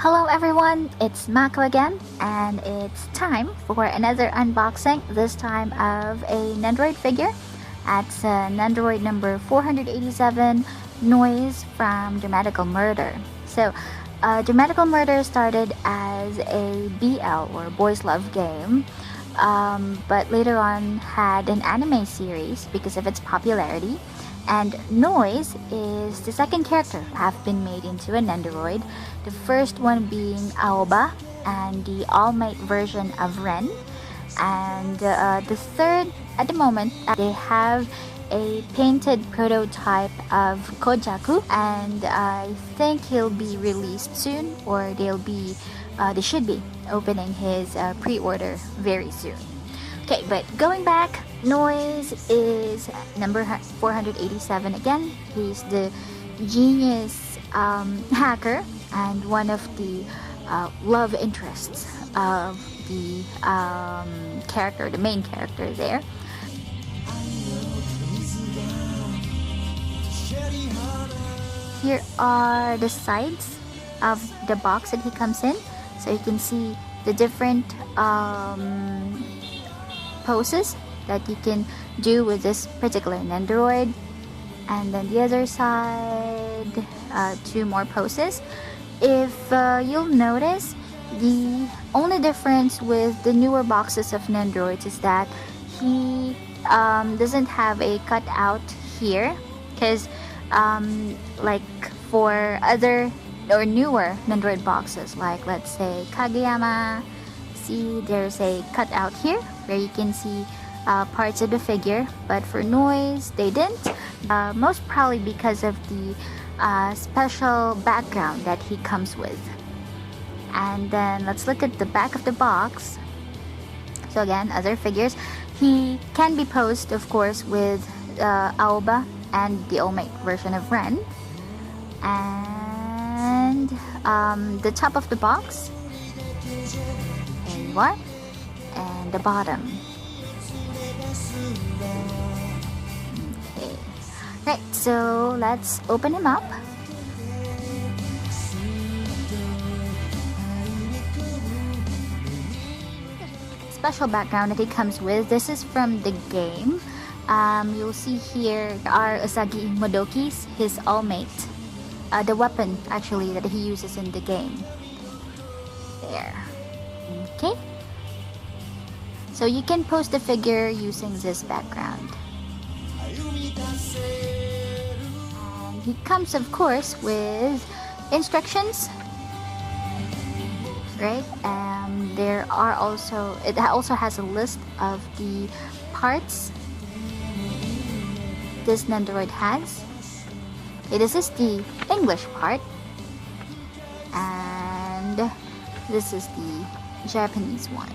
Hello everyone, it's Mako again, and it's time for another unboxing, this time of a Nendoroid figure. That's Nendoroid number 487, Noiz from DRAMAtical Murder. So, DRAMAtical Murder started as a BL, or Boys Love game, but later on had an anime series because of its popularity. And Noiz is the second character have been made into a Nendoroid, the first one being Aoba and the all-mate version of Ren, and the third at the moment they have a painted prototype of Kojaku, and I think he'll be released soon, or they should be opening his pre-order very soon. Okay, but going back, Noiz is number 487 again. He's the genius hacker and one of the love interests of the the main character there. Here are the sides of the box that he comes in, so you can see the different poses that you can do with this particular Nendoroid, and then the other side, two more poses. If you'll notice, the only difference with the newer boxes of Nendoroids is that he doesn't have a cutout here, because like for other or newer Nendoroid boxes, like let's say Kageyama, see there's a cutout here where you can see parts of the figure, but for Noiz they didn't, most probably because of the special background that he comes with. And then let's look at the back of the box. So again, other figures, he can be posed of course with Aoba and the all-mate version of Ren, and the top of the box, there you are, and the bottom. Okay, right, so let's open him up. Special background that he comes with, this is from the game. You'll see here are Usagi Modokis, his all-mate, the weapon actually that he uses in the game. There. Okay, so you can pose the figure using this background. And he comes of course with instructions, right? There are also, it also has a list of the parts this Nendoroid has. Okay, this is the English part, and this is the Japanese one.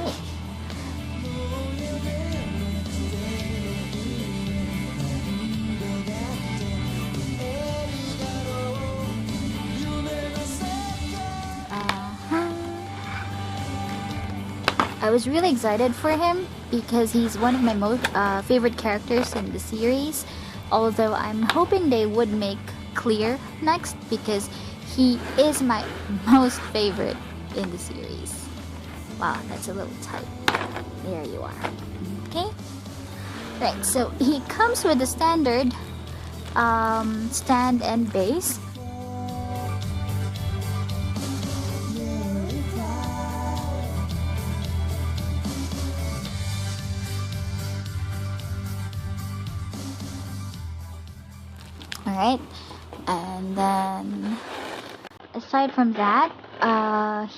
Okay. I was really excited for him because he's one of my most favorite characters in the series, although I'm hoping they would make Clear next because he is my most favorite in the series. Wow, that's a little tight. There you are. Okay, right, so he comes with the standard stand and base. Alright, and then aside from that,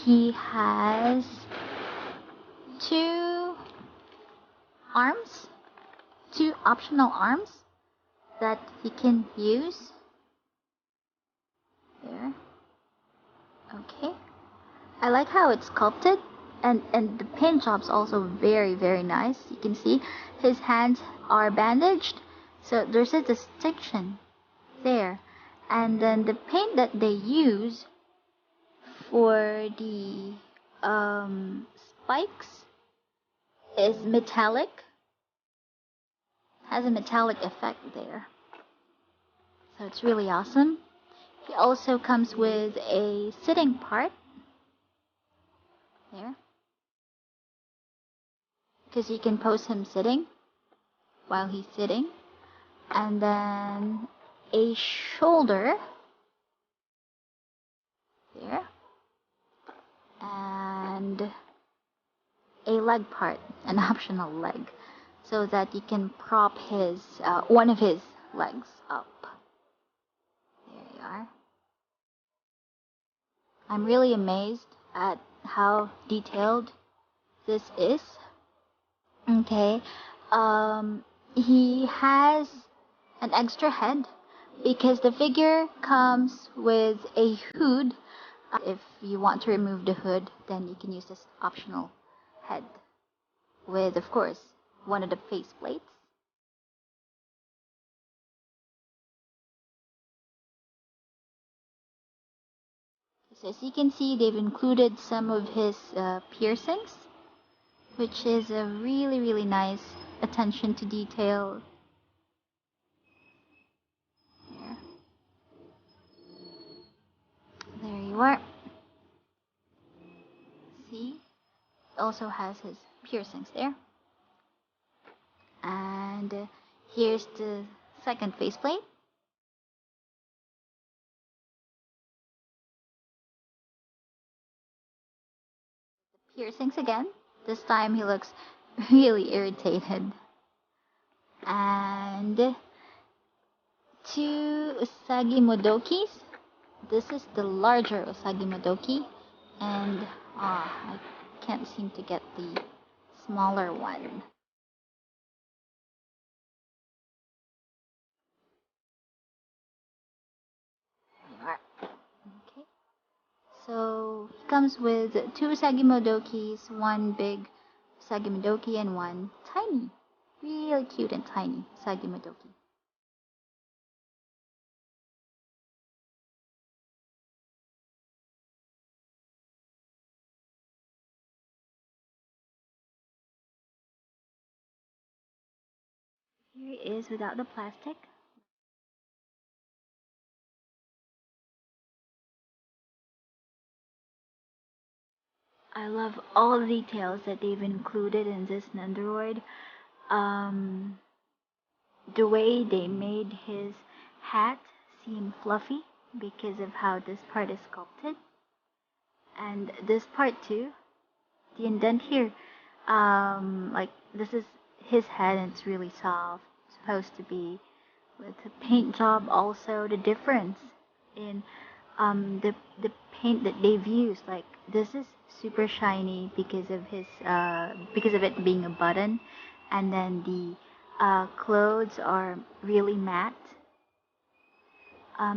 he has two optional arms that he can use. There. Okay. I like how it's sculpted, and the paint job's also very, very nice. You can see his hands are bandaged, so there's a distinction there. And then the paint that they use for the spikes is metallic, has a metallic effect there, so it's really awesome. He also comes with a sitting part there, because you can pose him sitting while he's sitting, and then a shoulder there, and a leg part, an optional leg, so that you can prop his one of his legs up. There you are. I'm really amazed at how detailed this is. Okay, he has an extra head because the figure comes with a hood. If you want to remove the hood, then you can use this optional head with, of course, one of the face plates. So as you can see, they've included some of his piercings, which is a really nice attention to detail. Here. There you are. See? Also has his piercings there. And here's the second faceplate. The piercings again. This time he looks really irritated. And two Usagi Modokis. This is the larger Usagi Modoki, and I can't seem to get the smaller one. There you are. Okay. So he comes with two Usagi Modokis, one big Usagi Modoki and one tiny, really cute and tiny Usagi Modoki. Here it is without the plastic. I love all the details that they've included in this Nendoroid. The way they made his hat seem fluffy because of how this part is sculpted. And this part too, the indent here, like this is his head and it's really soft, supposed to be. With the paint job also, the difference in the paint that they've used, like this is super shiny because of his because of it being a button, and then the clothes are really matte.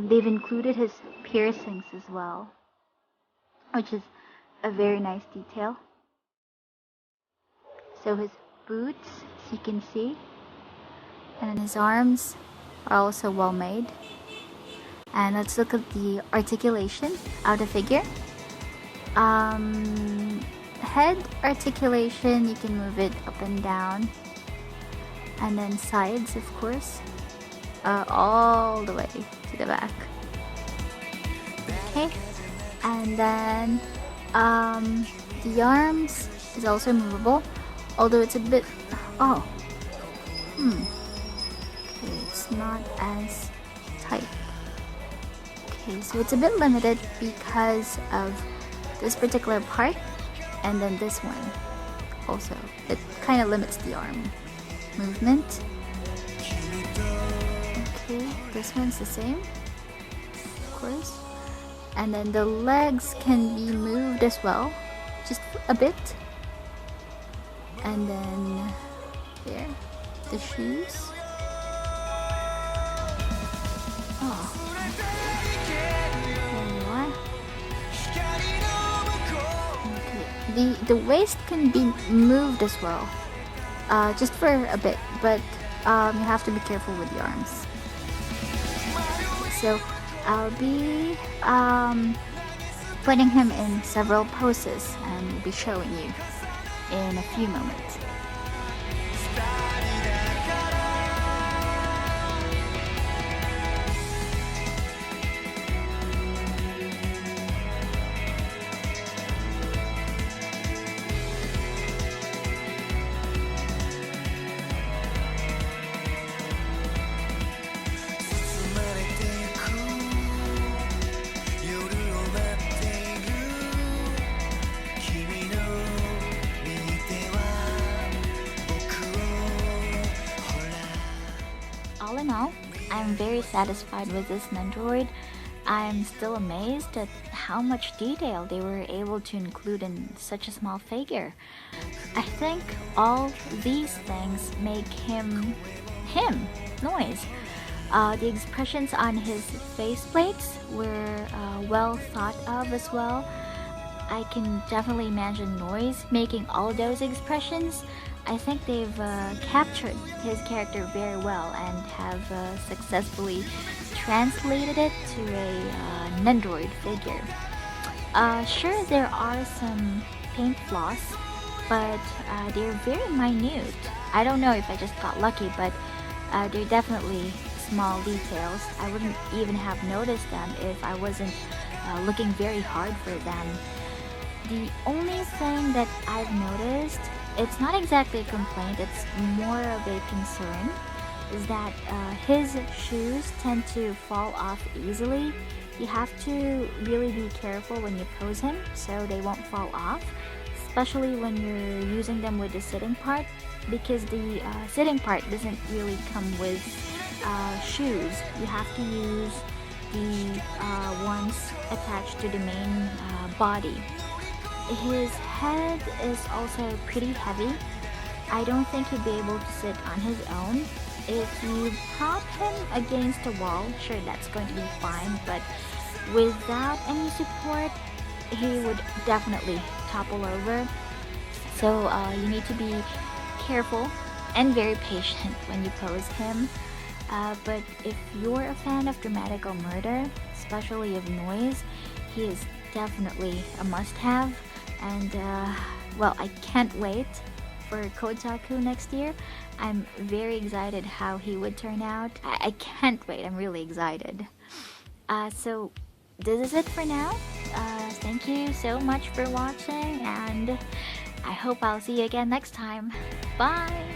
They've included his piercings as well, which is a very nice detail. So his boots, as you can see, and his arms are also well made. And let's look at the articulation of the figure. Head articulation, you can move it up and down, and then sides, of course, all the way to the back. Okay, and then the arms is also movable, although it's a bit okay, it's not as tight. Okay, so it's a bit limited because of this particular part, and then this one also. It kind of limits the arm movement. Okay, this one's the same, of course. And then the legs can be moved as well, just a bit. And then there, the shoes. The waist can be moved as well, just for a bit, but you have to be careful with the arms. So I'll be putting him in several poses and will be showing you in a few moments. all in all, I'm very satisfied with this Nendoroid. I'm still amazed at how much detail they were able to include in such a small figure. I think all these things make him, Noiz. The expressions on his faceplates were well thought of as well. I can definitely imagine Noiz making all those expressions. I think they've captured his character very well and have successfully translated it to a Nendoroid figure. Sure, there are some paint flaws, but they're very minute. I don't know if I just got lucky, but they're definitely small details. I wouldn't even have noticed them if I wasn't looking very hard for them. The only thing that I've noticed, it's not exactly a complaint, it's more of a concern, is that his shoes tend to fall off easily. You have to really be careful when you pose him so they won't fall off, especially when you're using them with the sitting part, because the sitting part doesn't really come with shoes. You have to use the ones attached to the main body. His head is also pretty heavy. I don't think he'd be able to sit on his own. If you prop him against a wall, sure, that's going to be fine, but without any support, he would definitely topple over. So you need to be careful and very patient when you pose him. But if you're a fan of DRAMAtical Murder, especially of Noiz, he is definitely a must-have. And well, I can't wait for Kotaku next year. I'm very excited how he would turn out. I can't wait. I'm really excited. So this is it for now. Thank you so much for watching, and I hope I'll see you again next time. Bye!